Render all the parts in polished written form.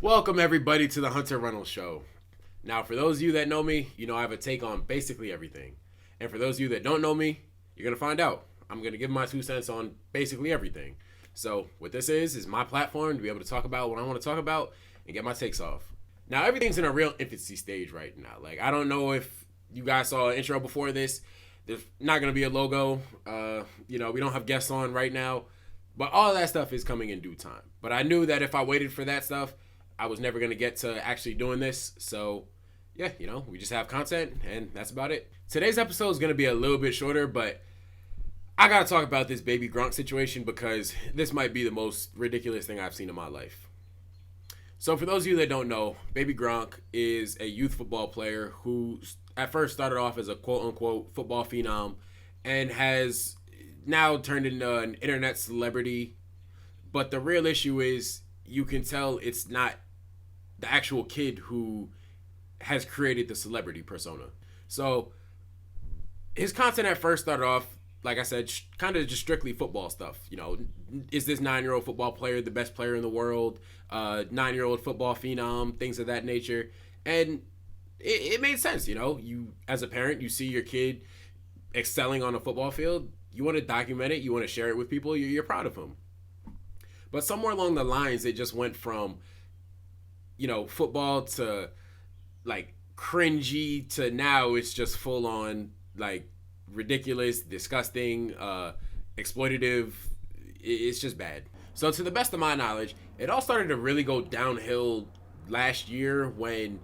Welcome everybody to the Hunter Reynolds Show. Now, for those of you that know me, you know I have a take on basically everything. And for those of you that don't know me, you're going to find out. I'm going to give my 2 cents on basically everything. So what this is my platform to be able to talk about what I want to talk about and get my takes off. Now, everything's in a real infancy stage right now. Like, I don't know if you guys saw an intro before this. There's not going to be a logo. We don't have guests on right now. But all of that stuff is coming in due time. But I knew that if I waited for that stuff, I was never going to get to actually doing this. So, yeah, we just have content, and that's about it. Today's episode is going to be a little bit shorter, but I got to talk about this baby GRONK situation because this might be the most ridiculous thing I've seen in my life. So, for those of you that don't know, baby GRONK is a youth football player who at first started off as a quote-unquote football phenom and has now turned into an internet celebrity. But the real issue is you can tell it's not the actual kid who has created the celebrity persona. So his content at first started off, like I said, kind of just strictly football stuff. Is this 9-year-old football player the best player in the world? 9-year-old football phenom, things of that nature. And it made sense, You, as a parent, you see your kid excelling on a football field. You want to document it. You want to share it with people. You're proud of him. But somewhere along the lines, it just went from, football to, like, cringy to now it's just full on, like, ridiculous, disgusting, exploitative. It's just bad. So to the best of my knowledge, it all started to really go downhill last year when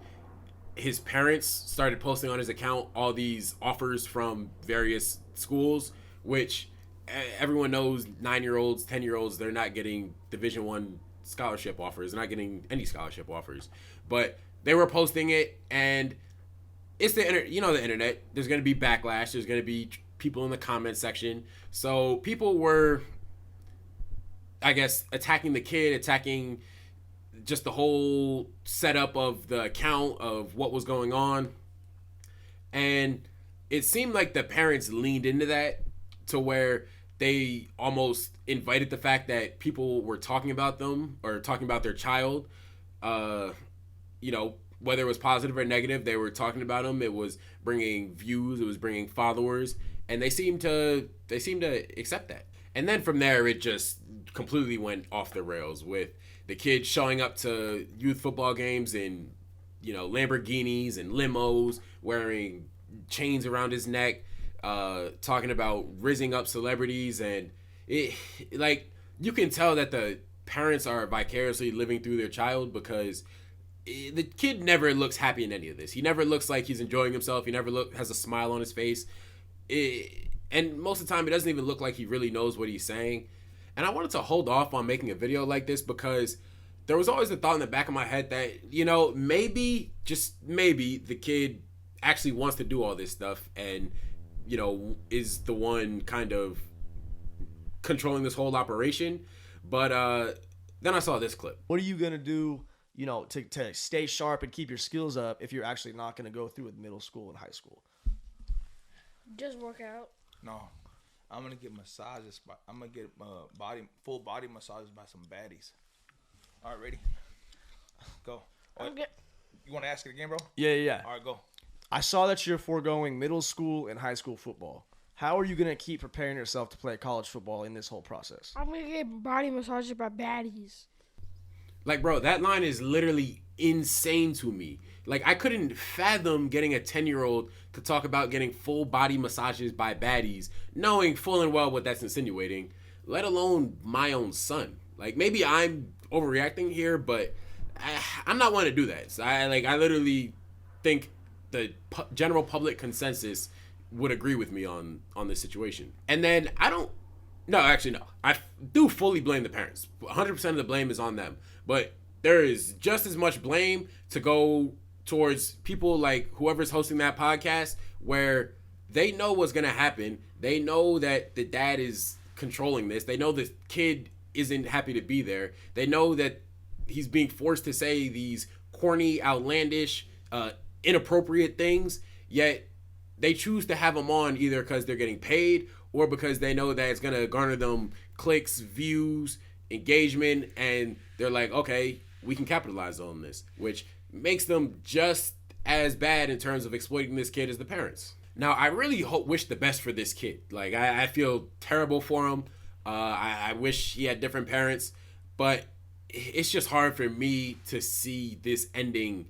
his parents started posting on his account all these offers from various schools, which everyone knows 9-year-olds, 10-year-olds, they're not getting Division I scholarship offers. They're not getting any scholarship offers. But they were posting it, and it's the internet. There's going to be backlash. There's going to be people in the comment section. So people were, I guess, attacking the kid, attacking just the whole setup of the account of what was going on. And it seemed like the parents leaned into that to where they almost invited the fact that people were talking about them or talking about their child. Whether it was positive or negative, they were talking about them. It was bringing views. It was bringing followers. And they seemed to accept that. And then from there, it just completely went off the rails with the kid showing up to youth football games in, Lamborghinis and limos, wearing chains around his neck, talking about rizzing up celebrities. And you can tell that the parents are vicariously living through their child because the kid never looks happy in any of this. He never looks like he's enjoying himself. He never has a smile on his face. And most of the time, it doesn't even look like he really knows what he's saying. And I wanted to hold off on making a video like this because there was always a thought in the back of my head that, maybe, just maybe, the kid actually wants to do all this stuff and, is the one kind of controlling this whole operation. But then I saw this clip. What are you going to do, to stay sharp and keep your skills up if you're actually not going to go through with middle school and high school? Just work out. No. I'm going to get massages. I'm going to get full body massages by some baddies. All right, ready? Go. You want to ask it again, bro? Yeah. All right, go. I saw that you're foregoing middle school and high school football. How are you going to keep preparing yourself to play college football in this whole process? I'm going to get body massages by baddies. Like, bro, that line is literally insane to me. Like, I couldn't fathom getting a 10-year-old to talk about getting full body massages by baddies, knowing full and well what that's insinuating, let alone my own son. Like, maybe I'm overreacting here, but I'm not one to do that. So I literally think the general public consensus would agree with me on this situation. And then I do fully blame the parents. 100% of the blame is on them. But there is just as much blame to go towards people like whoever's hosting that podcast, where they know what's going to happen. They know that the dad is controlling this. They know the kid isn't happy to be there. They know that he's being forced to say these corny, outlandish, inappropriate things, yet they choose to have him on either because they're getting paid or because they know that it's going to garner them clicks, views, engagement, and they're like, okay, we can capitalize on this, which makes them just as bad in terms of exploiting this kid as the parents. Now, I really wish the best for this kid. Like, I feel terrible for him. I wish he had different parents, but it's just hard for me to see this ending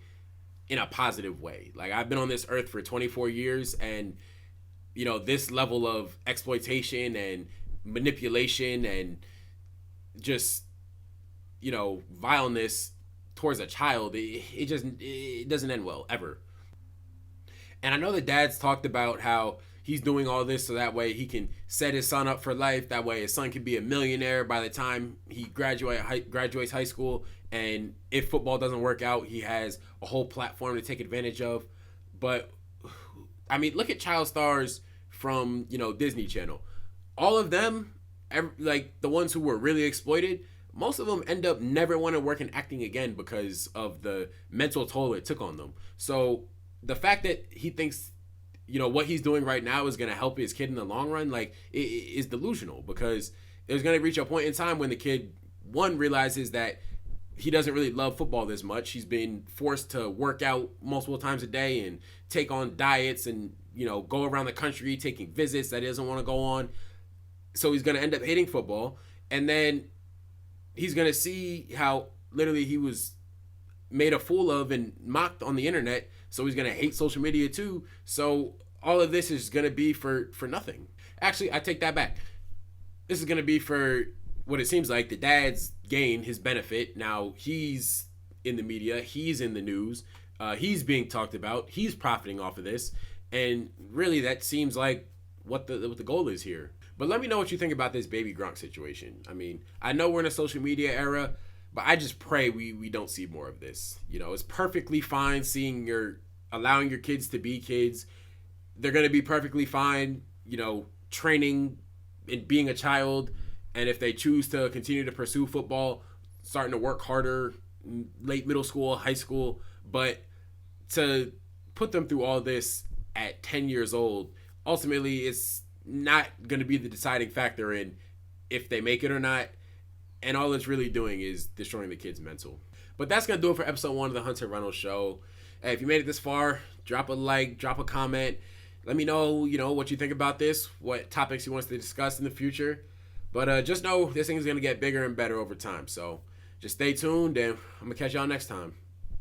in a positive way. Like, I've been on this earth for 24 years, and, you know, this level of exploitation and manipulation and just, you know, vileness towards a child, it doesn't end well, ever. And I know the dad's talked about how he's doing all this so that way he can set his son up for life. That way his son can be a millionaire by the time he graduates high school. And if football doesn't work out, he has a whole platform to take advantage of. But, I mean, look at child stars from, you know, Disney Channel. All of them, like the ones who were really exploited, most of them end up never want to work in acting again because of the mental toll it took on them. So the fact that he thinks, you know, what he's doing right now is going to help his kid in the long run, like, it is delusional, because there's going to reach a point in time when the kid, one, realizes that he doesn't really love football this much. He's been forced to work out multiple times a day and take on diets and, you know, go around the country taking visits that he doesn't want to go on. So he's going to end up hating football. And then he's going to see how literally he was made a fool of and mocked on the internet. So he's going to hate social media too. So all of this is going to be for nothing. Actually, I take that back. This is going to be for what it seems like the dad's gain, his benefit. Now he's in the media. He's in the news. He's being talked about. He's profiting off of this. And really that seems like what the goal is here. But let me know what you think about this baby GRONK situation. I mean, I know we're in a social media era, but I just pray we don't see more of this. You know, it's perfectly fine allowing your kids to be kids. They're going to be perfectly fine, you know, training and being a child. And if they choose to continue to pursue football, starting to work harder, late middle school, high school. But to put them through all this at 10 years old, ultimately it's not going to be the deciding factor in if they make it or not. And all it's really doing is destroying the kid's mental. But that's going to do it for episode 1 of the Hunter Reynolds Show. Hey, if you made it this far, drop a like, drop a comment. Let me know, you know, what you think about this, what topics you want us to discuss in the future. But just know this thing is going to get bigger and better over time. So just stay tuned, and I'm going to catch y'all next time.